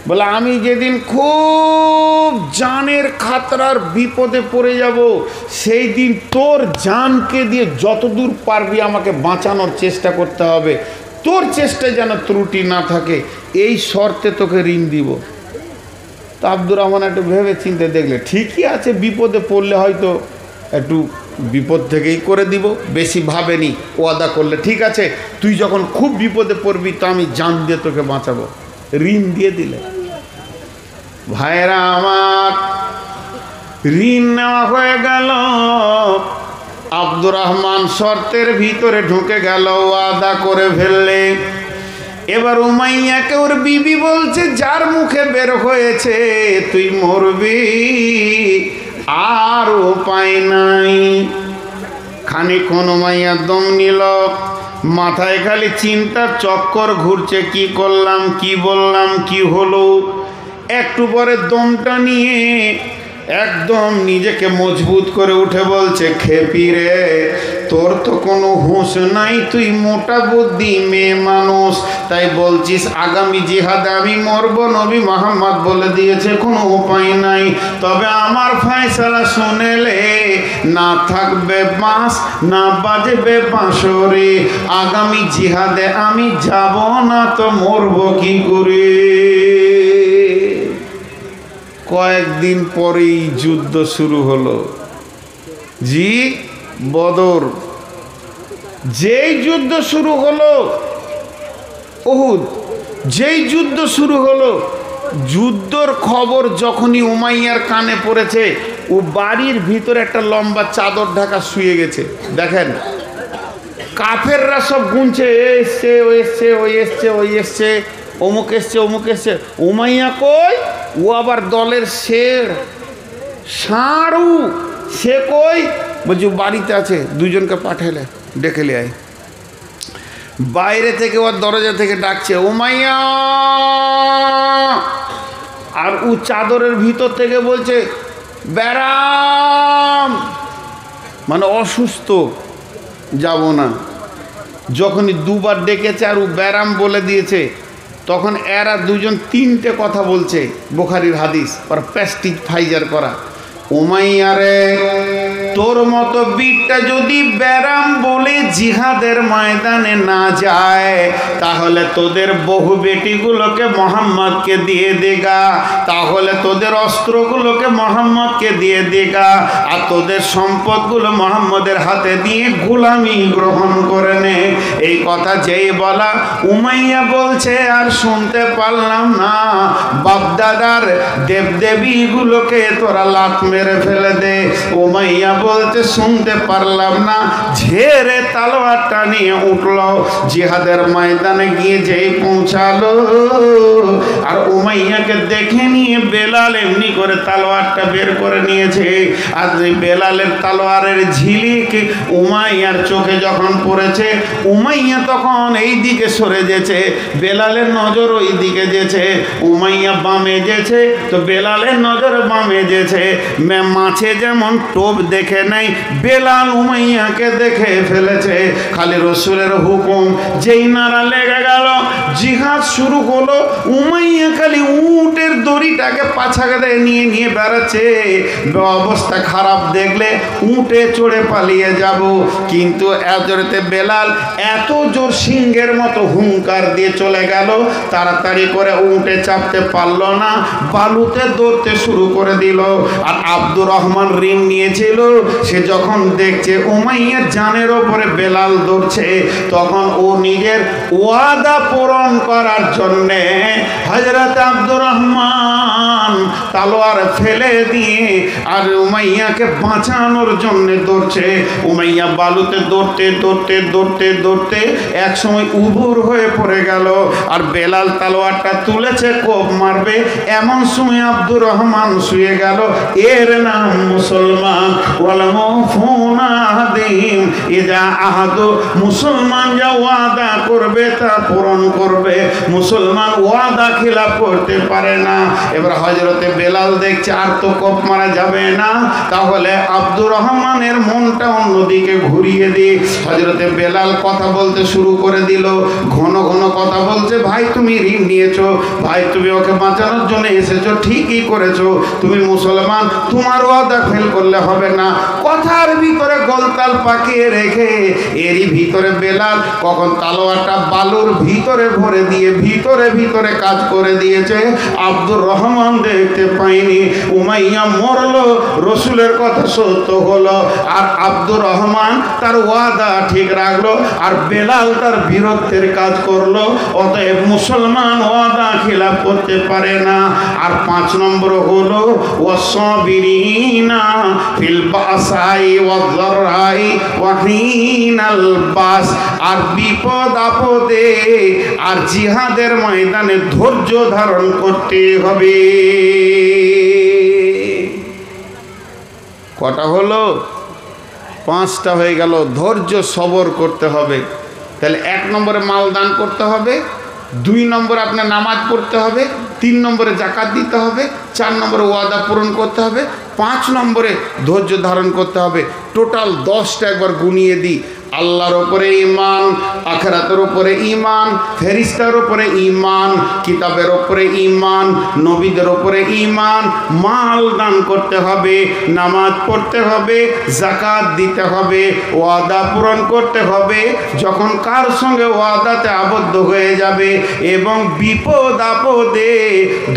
বলে আমি যেদিন খুব জানের খাতরার বিপদে পড়ে যাব, সেই দিন তোর জানকে দিয়ে যতদূর পারবি আমাকে বাঁচানোর চেষ্টা করতে হবে, তোর চেষ্টায় যেন ত্রুটি না থাকে, এই শর্তে তোকে ঋণ দিব। তো আব্দুর রহমান একটু ভেবে চিন্তে দেখলে ঠিকই আছে, বিপদে পড়লে হয়তো একটু বিপদ থেকেই করে দিব, বেশি ভাবেনি। ওয়াদা করলে ঠিক আছে, তুই যখন খুব বিপদে পড়বি তো আমি জান দিয়ে তোকে বাঁচাবো, ঋণ দিয়ে দিলে। ভাইরা আমার, ঋণ নেওয়া হয়ে গেল। আব্দুর রহমান শর্তের ভিতরে ঢুকে গেল, ওয়াদা করে ফেললে। এবার উমাইয়াকে ওর বিবি বলছে যার মুখে বের হয়েছে তুই মরবি, আর উপায় নাই। খানিকক্ষণ উমাইয়া দম নিল, মাথায় খালি চিন্তার চক্কর ঘুরছে, কি করলাম, কি বললাম, কি হলো। একটু পরে দমটা নিয়ে একদম নিজেকে মজবুত করে উঠে বলছে, খেপি রে, তোর তো কোনো হুঁশ নাই, তুই মোটা বুদ্ধি মেয়ে মানুষ, তাই বলছিস আগামী জিহাদে আমি মরব। নবী মুহাম্মদ বলে দিয়েছে কোনো উপায় নাই, তবে আমার ফয়সালা শুনেলে না থাকবে বাঁশ, না বাজবে বাঁশরি, আগামী জিহাদে আমি যাব না তো মরব কি করে। কয়েকদিন পরেই যুদ্ধ শুরু হলো। জি, বদর। যেই যুদ্ধ শুরু হলো, উহুদ, যেই যুদ্ধ শুরু হলো, যুদ্ধর খবর যখনই উমাইয়ার কানে পড়েছে, ও বাড়ির ভিতরে একটা লম্বা চাদর ঢাকা শুয়ে গেছে। দেখেন কাফেররা সব গুনছে, এসছে ও এসছে, ওই এসছে, ওই এসছে, অমুক এসছে, অমুক এসছে। উমাইয়া কই? ও আবার দলের শের, ষাঁড়ু। সে কই? বলছি বাড়িতে আছে, দুজনকে পাঠালে, ডেকে লে আয়। বাইরে থেকে ওর দরজা থেকে ডাকছে উমাইয়া, আর ও চাদরের ভিতর থেকে বলছে ব্যারাম, মানে অসুস্থ, যাব না। যখনই দুবার ডেকেছে আর ও ব্যারাম বলে দিয়েছে, তখন এরা দুজন তিনটে কথা বলছে, বুখারীর হাদিস, আর প্যাস্টিজ ফাইজার করা। উমাইয়ারে, তোর মতো বীরটা যদি ব্যারাম বলে জিহাদের ময়দানে না যায়, তাহলে তোদের বহু বেটিগুলোকে মোহাম্মদকে দিয়ে দেগা, তাহলে তোদের অস্ত্রগুলোকে মোহাম্মদকে দিয়ে দেগা, আর তোদের সম্পদগুলো মোহাম্মদের হাতে দিয়ে গোলামি গ্রহণ করে নে। এই কথা যেই বলা, উমাইয়া বলছে আর শুনতে পারলাম না, বাপদাদার দেবদেবীগুলোকে তোরা লাত মেরে মেরে ফেলে দে। উমাইয়া বলতে শুনতে পারলাম না, ঝেড়ে তলোয়ারটা নিয়ে উঠল। জিহাদের ময়দানে গিয়ে যেই পৌঁছালো, আর উমাইয়াকে দেখে নিয়ে বেলাল এমনি করে তলোয়ারটা বের করে নিয়েছে। আর বেলালের তলোয়ারের ঝিলিক উমাইয়ার চোখে যখন পড়েছে, উমাইয়া তখন এই দিকে সরে যেছে, বেলালের নজর ওই দিকে যেছে। উমাইয়া বামে যেছে তো বেলালের নজর বামে যেছে। মাছে যেমন টোপ দেখে নাই, বেলাল উমাইয়াকে দেখে ফেলেছে। খালি রসুলের হুকুম, যেই নারা লেগে গেল, জিহাদ শুরু হলো। উমাইয়া খালি উটের দড়িটাকে পাছাকে নিয়ে নিয়ে বেড়াচ্ছে। অবস্থা খারাপ দেখলে উটে চড়ে পালিয়ে যাব, কিন্তু এজরেতে বেলাল এত জোর সিংহের মতো হুঙ্কার দিয়ে চলে গেল, তাড়াতাড়ি করে উটে চাপতে পারলো না, বালুতে দৌড়তে শুরু করে দিল। আর আব্দুর রহমান ঋণ নিয়েছিল, সে যখন দেখছে উমাইয়ার জানের ওপরে বেলাল দৌড়ছে, তখন ও নিজের ওয়াদা পূরণ করার জন্যে হযরত আব্দুর রহমান তলোয়ার ফেলে দিয়ে আর উমাইয়াকে বাঁচানোর জন্য দৌড়ছে। উমাইয়া বালুতে দৌড়তে দৌড়তে দৌড়তে দৌড়তে এক সময় উবুর হয়ে পড়ে গেল। আর বেলাল তলোয়ারটা তুলেছে, কোপ মারবে, এমন সময় আব্দুর রহমান শুয়ে গেল। এর নাম মুসলমান। মুসলমান যা ওয়াদা করবে তা পূরণ করবে, মুসলমান ওয়াদা খিলাফ করতে পারে না। এবার হযরতে বেলাল দেখছে আর তো কোপ মারা যাবে না, তাহলে আব্দুর রহমানের মনটা অন্যদিকে ঘুরিয়ে দিই। হযরতে বেলাল কথা বলতে শুরু করে দিল, ঘন ঘন কথা বলছে। ভাই তুমি ঋণ নিয়েছো, ভাই তুমি ওকে বাঁচানোর জন্য এসেছো, ঠিকই করেছো, তুমি মুসলমান, তোমার ওয়াদা ফেল করলে হবে না। কথার ভিতরে গোলতাল পাকিয়ে রেখে এরই ভিতরে বেলাল কখন তলোয়ারটা বালুর ভিতরে ভরে দিয়ে ভিতরে ভিতরে কাজ করে দিয়েছে। আব্দুর রহমান দেখতে পাইনি। উমাইয়া মরলো, রসুলের কথা সত্য হলো, আর আব্দুর রহমান তার ওয়াদা ঠিক রাখলো, আর বেলাল তার বীরত্বের কাজ করলো। অতএব মুসলমান ওয়াদা খিলাফ করতে পারে না। আর 5 নম্বর হলো ওয়াসবিরিনা ফিল বাসাই ওয়াযরাই ওয়া হিনাল বাস। আর বিপদ আপদে আর জিহাদের ময়দানে ধৈর্য ধারণ করতে হবে। কটা হলো? 5টা হয়ে গেল। ধৈর্য সবর করতে হবে। তাহলে 1 নম্বরে মাল দান করতে হবে, 2 নম্বরে আপনার নামাজ পড়তে হবে, 3 নম্বরে যাকাত দিতে হবে, 4 নম্বরে ওয়াদা পূরণ করতে হবে, 5 নম্বরে ধৈর্য ধারণ করতে হবে। টোটাল 10টা একবার গুনিয়ে দিই। আল্লাহর ওপরে ঈমান, আখিরাতের ওপরে ঈমান, ফেরেশতার ওপরে ঈমান, কিতাবের ওপরে ঈমান, নবীদের ওপরে ঈমান, মাল দান করতে হবে, নামাজ পড়তে হবে, যাকাত দিতে হবে, ওয়াদা পূরণ করতে হবে যখন কার সঙ্গে ওয়াদাতে আবদ্ধ হয়ে যাবে, এবং বিপদ আপদে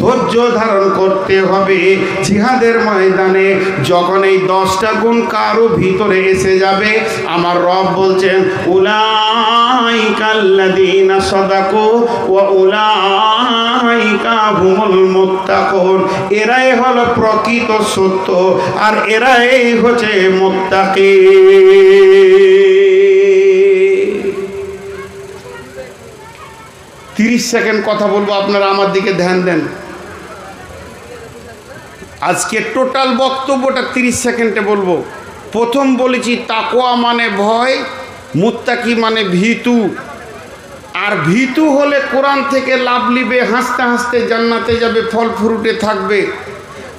ধৈর্য ধারণ করতে হবে। জিহাদের ময়দানে যখন এই 10টা গুণ কারো ভিতরে এসে যাবে, আমার রব বলছেন উলাইকাল্লাযীনা সাদাকু ওয়া উলাইকা হুমুল মুত্তাকুন। এরাই হলো প্রকৃত সত্য, আর এরাই হচ্ছে মুত্তাকি। 30 সেকেন্ড কথা বলবো, আপনারা আমার দিকে ধ্যান দেন। আজকে টোটাল বক্তব্যটা 30 সেকেন্ডে বলবো। প্রথম বলেছি তাকওয়া মানে ভয়, মুত্তাকি মানে ভীতু। আর ভীতু হলে কোরআন থেকে লাভ নিবে, হাসতে হাসতে জান্নাতে যাবে, ফল ফ্রুটে থাকবে।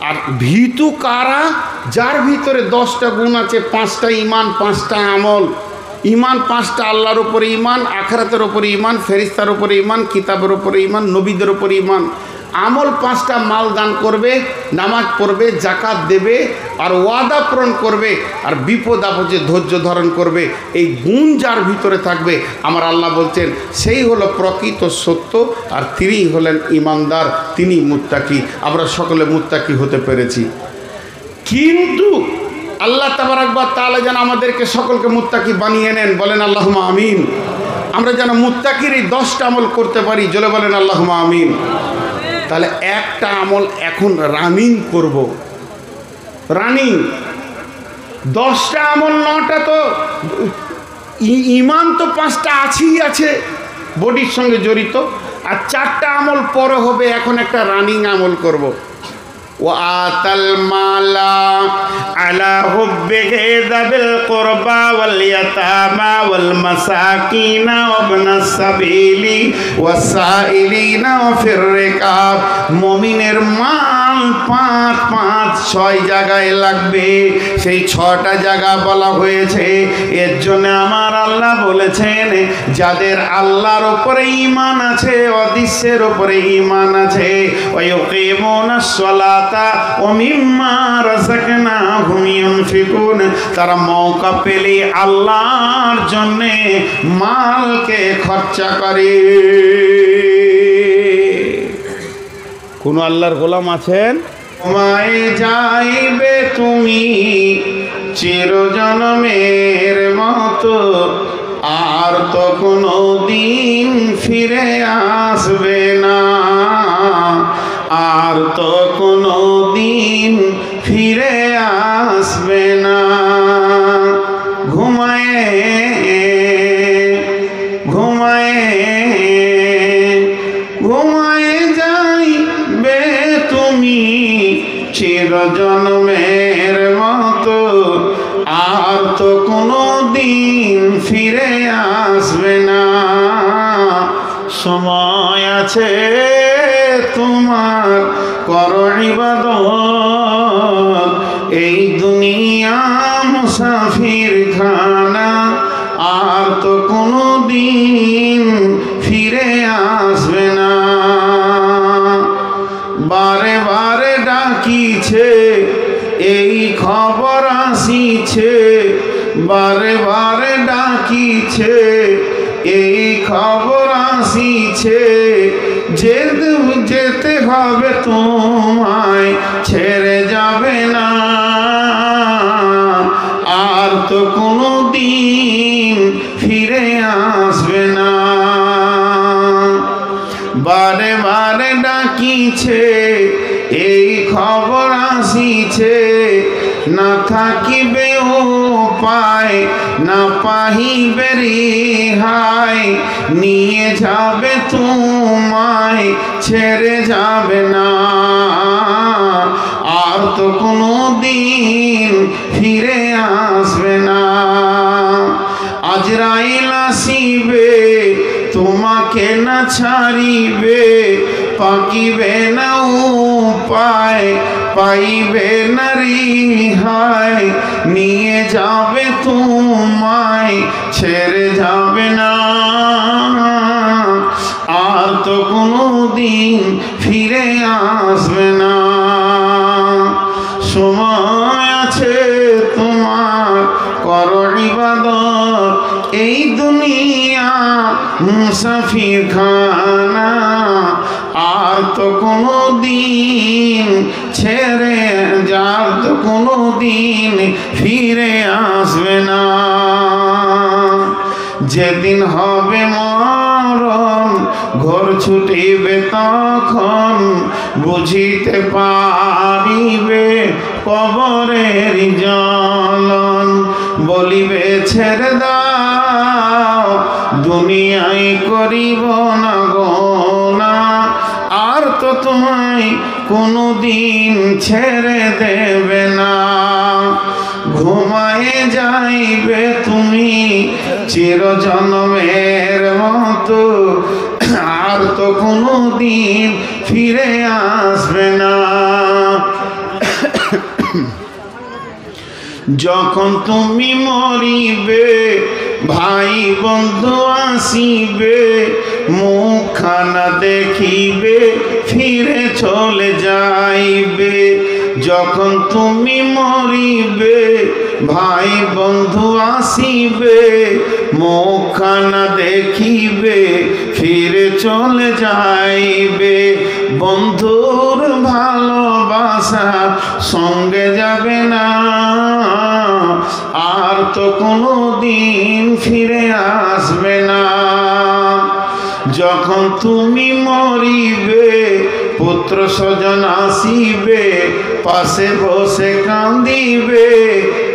আর ভীতু কারা? যার ভিতরে 10টা গুণ আছে, 5টা ঈমান, 5টা আমল। ঈমান 5টা, আল্লাহর উপরে ঈমান, আখিরাতের উপরে ঈমান, ফেরেশতার উপরে ঈমান, কিতাবের উপরে ঈমান, নবীদের উপরে ঈমান। আমল 5টা, মাল দান করবে, নামাজ পড়বে, যাকাত দেবে, আর ওয়াদা পূরণ করবে, আর বিপদ আপদে ধৈর্য ধারণ করবে। এই গুণ যার ভিতরে থাকবে, আমার আল্লাহ বলছেন সেই হলো প্রকৃত সত্য, আর তিনি হলেন ঈমানদার, তিনি মুত্তাকি। আমরা সকলে মুত্তাকি হতে পেরেছি, কিন্তু আল্লাহ তাবারাক ওয়া তাআলা যেন আমাদেরকে সকলকে মুত্তাকি বানিয়ে নেন। বলেন আল্লাহুম্মা আমিন। আমরা যেন মুত্তাকির এই 10টা আমল করতে পারি, জোরে বলেন আল্লাহুম্মা আমিন। তাহলে একটা আমল এখন রানিং করব, রানিং। 10টা আমল, 9টা তো ইমান তো 5টা আছেই আছে বডির সঙ্গে জড়িত, আর 4টা আমল পরে হবে। এখন একটা রানিং আমল করব। وآتى المال على حبه ذوي القربى واليتامى والمساكين وابن السبيل والسائلين وفي الرقاب। মুমিনের মাল 5 জায়গায় লাগবে। সেই 6টা জায়গা বলা হয়েছে। এর জন্য আমার আল্লাহ বলেছেন, যাদের আল্লাহর উপরে ঈমান আছে, অদৃশ্যের উপরে ঈমান আছে, ওয়ায়ুকিমুনাস সালাত তারা মৌকা পেলে আল্লাহর জন্যে মালকে খরচা করে। কোন আল্লাহর গোলাম আছেন? তোমায় যাইবে তুমি চিরজন্মের মতো, আর তো কোনো দিন ফিরে আসবে না, আর তো কোনো দিন ফিরে আসবে না। ঘুমায়ে ঘুমায়ে ঘুমায়ে যাইবে তুমি চিরজন্মের মতো, আর তো কোনো দিন ফিরে আসবে না। সময় আছে তোমার, করো ইবাদত। এই দুনিয়া মুসাফির খানা, আর তো কোনো দিন ফিরে আসবে না। বারে বারে ডাকিছে, এই খবর আসিছে, বারে বারে ডাকিছে, এই খবর আসিছে, যেতে হবে তোমায়, ছেড়ে যাবে না, আর তো কোনো দিন ফিরে আসবে না। বারে বারে ডাকিছে, এই খবর আসিছে, না থাকিবে উপায়, না পাহিবে রেহাই, নিয়ে যাবে তোমায়, ছেড়ে যাবে না, আর তো কোনো দিন ফিরে আসবে না। আজরাইল আসিবে, তোমাকে না ছাড়িবে, পাকিবে না উপায়, পাইবে না রিহাই, নিয়ে যাবে তোমায়, ছেড়ে যাবে না, আর তো কোনো দিন ফিরে আসবে না। সময় আছে তোমার, করো ইবাদত। এই দুনিয়া মুসাফির খানা, আর তো কোনো দিন ছেড়ে যার তো কোনো দিন ফিরে আসবে না। যেদিন হবে মরণ, ঘর ছুটিবে তখন, বুঝিতে পারিবে কবরের জ্বলন। বলিবে ছেড়ে দাও, দুনিয়ায় করিব না গোনা, আর তো তোমায় কোনো দিন ছেড়ে দেবে না। ঘুমায়ে যাইবে তুমি চিরজন্মের মতো, আর তো কোনো দিন ফিরে আসবে না। যখন তুমি মরিবে, ভাই বন্ধু আসিবে, মুখখানা দেখিবে, ফিরে চলে যাইবে। যখন তুমি মরিবে, ভাই বন্ধু আসিবে, মুখখানা দেখিবে, ফিরে চলে যাইবে। বন্ধুর ভালোবাসা সঙ্গে যাবে না, আর তো কোনো দিন ফিরে আসবে না। যখন তুমি মরিবে, পুত্র স্বজন আসিবে, পাশে বসে কান্দিবে,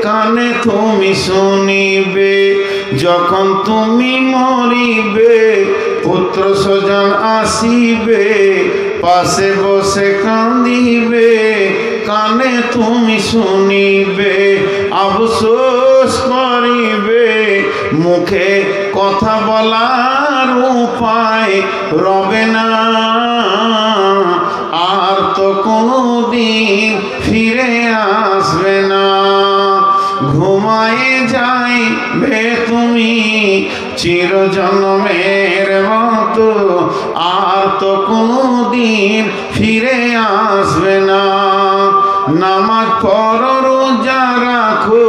কানে তুমি শুনিবে। যখন তুমি মরিবে, পুত্র স্বজন আসিবে, পাশে বসে কান্দিবে, কানে তুমি শুনিবে। আফসোস করিবে, মুখে কথা বলার উপায় রবে না, আর তো কোনোদিন ফিরে আসবে না। ঘুমায় যাইবে তুমি চিরজন্মের মতো, আর তো কোনোদিন ফিরে আসবে না। নামাজ পড়ো, রোজা রাখো,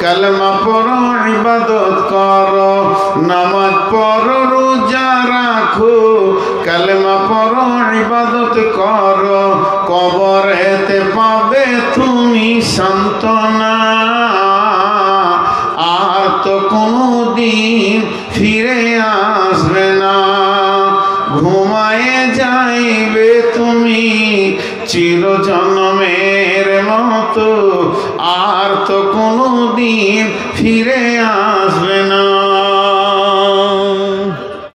কালেমা পড়ো, ইবাদত করো। নামাজ পড়ো, রোজা রাখো, কালেমা পড়ো, ইবাদত করো। কবরেতে পাবে তুমি সান্ত্বনা, আর তো কোনোদিন ফিরে আসবে না। ঘুমায় যাইবে তুমি চিরজন্মের মতো, আর তো কোনোদিন ফিরে আসবে না।